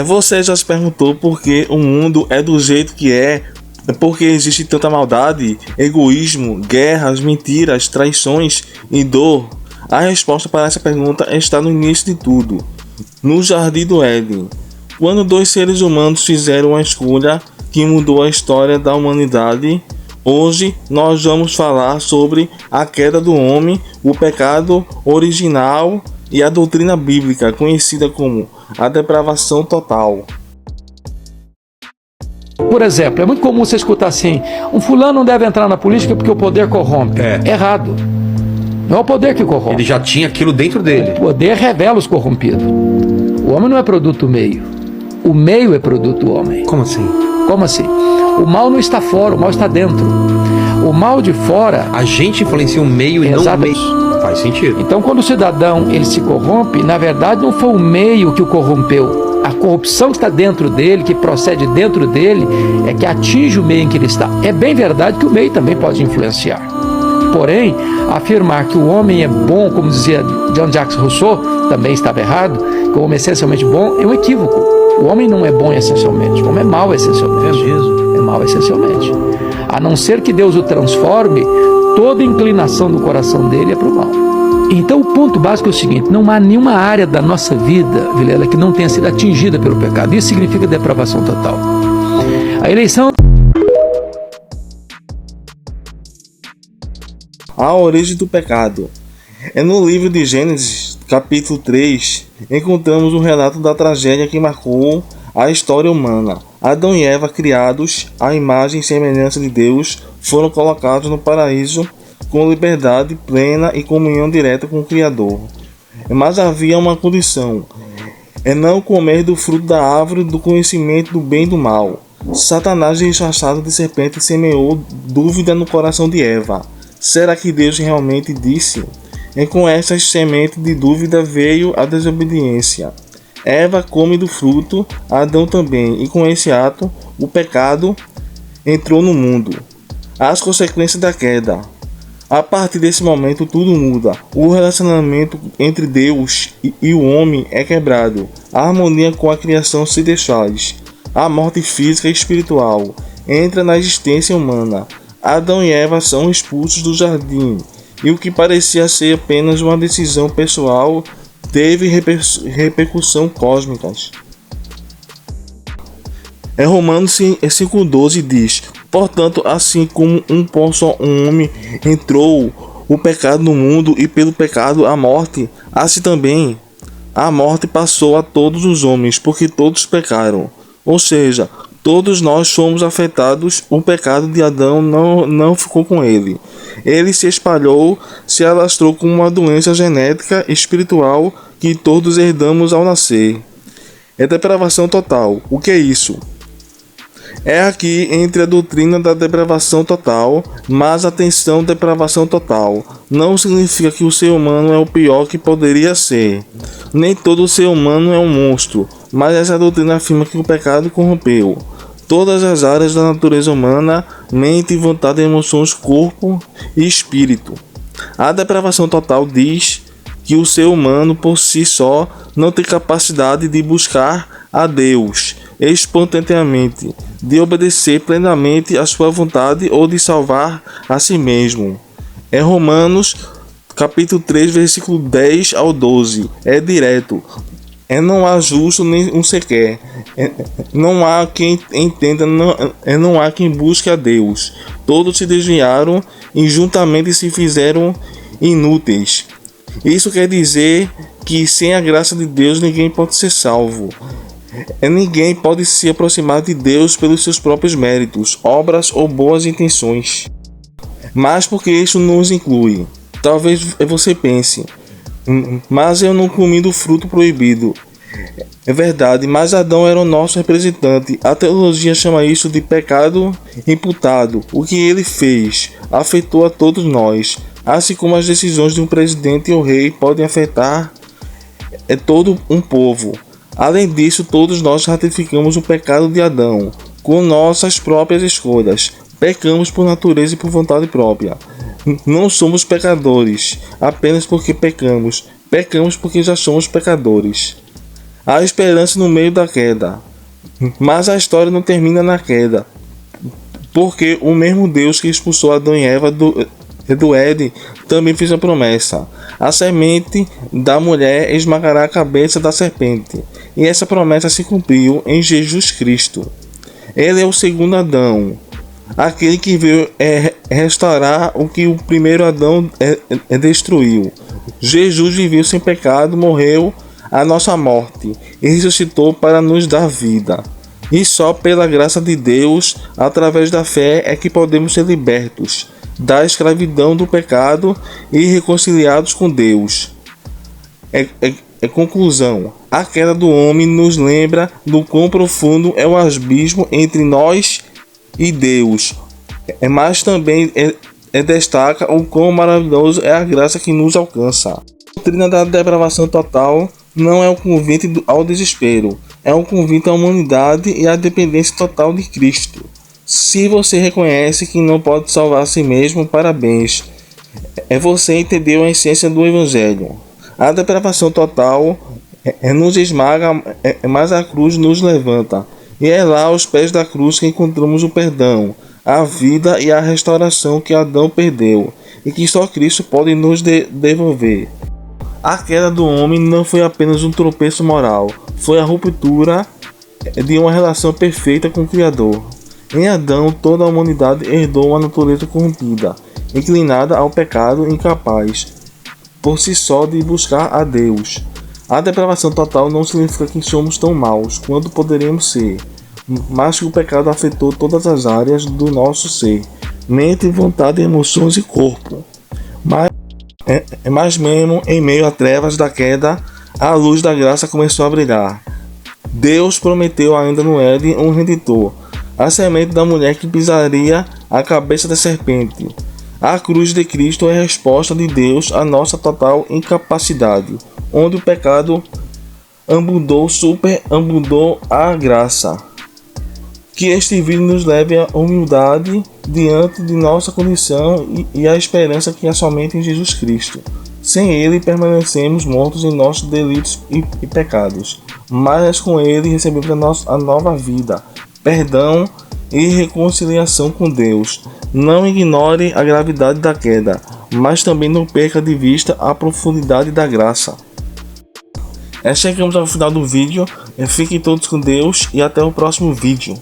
Você já se perguntou por que o mundo é do jeito que é? Por que existe tanta maldade, egoísmo, guerras, mentiras, traições e dor? A resposta para essa pergunta está no início de tudo, no Jardim do Éden, quando dois seres humanos fizeram uma escolha que mudou a história da humanidade. Hoje nós vamos falar sobre a queda do homem, o pecado original e a doutrina bíblica, conhecida como a depravação total. Por exemplo, é muito comum você escutar assim: um fulano não deve entrar na política porque o poder corrompe. Errado. Não é o poder que corrompe. Ele já tinha aquilo dentro dele. O poder revela os corrompidos. O homem não é produto do meio. O meio é produto do homem. Como assim? Como assim? O mal não está fora, o mal está dentro. O mal de fora... A gente influencia o meio e não o meio. Faz sentido. Então, quando o cidadão ele se corrompe, na verdade não foi o meio que o corrompeu. A corrupção que está dentro dele, que procede dentro dele, é que atinge o meio em que ele está. É bem verdade que o meio também pode influenciar. Porém, afirmar que o homem é bom, como dizia Jean-Jacques Rousseau, também estava errado, que o homem é essencialmente bom, é um equívoco. O homem não é bom essencialmente, o homem é mau essencialmente. É mau essencialmente. A não ser que Deus o transforme, toda inclinação do coração dele é para o mal. Então o ponto básico é o seguinte: não há nenhuma área da nossa vida, Vilela, que não tenha sido atingida pelo pecado. Isso significa depravação total. A eleição... A origem do pecado. É no livro de Gênesis, capítulo 3, encontramos o relato da tragédia que marcou a história humana. Adão e Eva, criados à imagem e semelhança de Deus, foram colocados no paraíso com liberdade plena e comunhão direta com o Criador. Mas havia uma condição: é não comer do fruto da árvore do conhecimento do bem e do mal. Satanás, disfarçado de serpente, semeou dúvida no coração de Eva. Será que Deus realmente disse? E com essas sementes de dúvida veio a desobediência. Eva come do fruto, Adão também, e com esse ato, o pecado entrou no mundo. As consequências da queda. A partir desse momento tudo muda. O relacionamento entre Deus e o homem é quebrado. A harmonia com a criação se desfaz. A morte física e espiritual entra na existência humana. Adão e Eva são expulsos do jardim, e o que parecia ser apenas uma decisão pessoal teve repercussão cósmicas. Romanos 5,12 diz: portanto, assim como só um homem entrou o pecado no mundo, e pelo pecado a morte, assim também a morte passou a todos os homens, porque todos pecaram. Ou seja, todos nós somos afetados. O pecado de Adão não ficou com ele. Ele se espalhou, se alastrou como uma doença genética espiritual que todos herdamos ao nascer. É depravação total. O que é isso? É aqui entre a doutrina da depravação total, mas atenção, depravação total não significa que o ser humano é o pior que poderia ser. Nem todo ser humano é um monstro, mas essa doutrina afirma que o pecado corrompeu todas as áreas da natureza humana: mente, vontade, emoções, corpo e espírito. A depravação total diz que o ser humano por si só não tem capacidade de buscar a Deus espontaneamente, de obedecer plenamente à sua vontade ou de salvar a si mesmo. É Romanos capítulo 3, versículo 10 ao 12. É direto. Não há justo nem um sequer. Não há quem entenda, não há quem busque a Deus. Todos se desviaram e juntamente se fizeram inúteis. Isso quer dizer que sem a graça de Deus ninguém pode ser salvo. Ninguém pode se aproximar de Deus pelos seus próprios méritos, obras ou boas intenções. Mas porque isso nos inclui. Talvez você pense: mas eu não comi do fruto proibido. É verdade, mas Adão era o nosso representante. A teologia chama isso de pecado imputado. O que ele fez afetou a todos nós, assim como as decisões de um presidente ou rei podem afetar todo um povo. Além disso, todos nós ratificamos o pecado de Adão com nossas próprias escolhas. Pecamos por natureza e por vontade própria. Não somos pecadores apenas porque pecamos. Pecamos porque já somos pecadores. Há esperança no meio da queda. Mas a história não termina na queda. Porque o mesmo Deus que expulsou Adão e Eva do Éden também fez a promessa: a semente da mulher esmagará a cabeça da serpente. E essa promessa se cumpriu em Jesus Cristo. Ele é o segundo Adão, aquele que veio restaurar o que o primeiro Adão destruiu. Jesus viveu sem pecado, morreu a nossa morte e ressuscitou para nos dar vida. E só pela graça de Deus, através da fé, é que podemos ser libertos da escravidão do pecado e reconciliados com Deus. Conclusão: a queda do homem nos lembra do quão profundo é o abismo entre nós e Deus, mas também destaca o quão maravilhoso é a graça que nos alcança. A doutrina da depravação total não é um convite ao desespero, é um convite à humanidade e à dependência total de Cristo. Se você reconhece que não pode salvar a si mesmo, parabéns. Você entendeu a essência do Evangelho. A depravação total nos esmaga, mas a cruz nos levanta. E é lá aos pés da cruz que encontramos o perdão, a vida e a restauração que Adão perdeu, e que só Cristo pode nos devolver. A queda do homem não foi apenas um tropeço moral, foi a ruptura de uma relação perfeita com o Criador. Em Adão, toda a humanidade herdou uma natureza corrompida, inclinada ao pecado, incapaz, por si só, de buscar a Deus. A depravação total não significa que somos tão maus quanto poderíamos ser, mas que o pecado afetou todas as áreas do nosso ser, mente, vontade, emoções e corpo. Mas mesmo em meio a trevas da queda, a luz da graça começou a brilhar. Deus prometeu ainda no Éden um redentor, a semente da mulher que pisaria a cabeça da serpente. A cruz de Cristo é a resposta de Deus à nossa total incapacidade, onde o pecado superabundou a graça. Que este vídeo nos leve à humildade diante de nossa condição e à esperança que há somente em Jesus Cristo. Sem Ele permanecemos mortos em nossos delitos e pecados, mas com Ele recebemos a nova vida, perdão e reconciliação com Deus. Não ignore a gravidade da queda, mas também não perca de vista a profundidade da graça. Chegamos ao final do vídeo. Fiquem todos com Deus e até o próximo vídeo.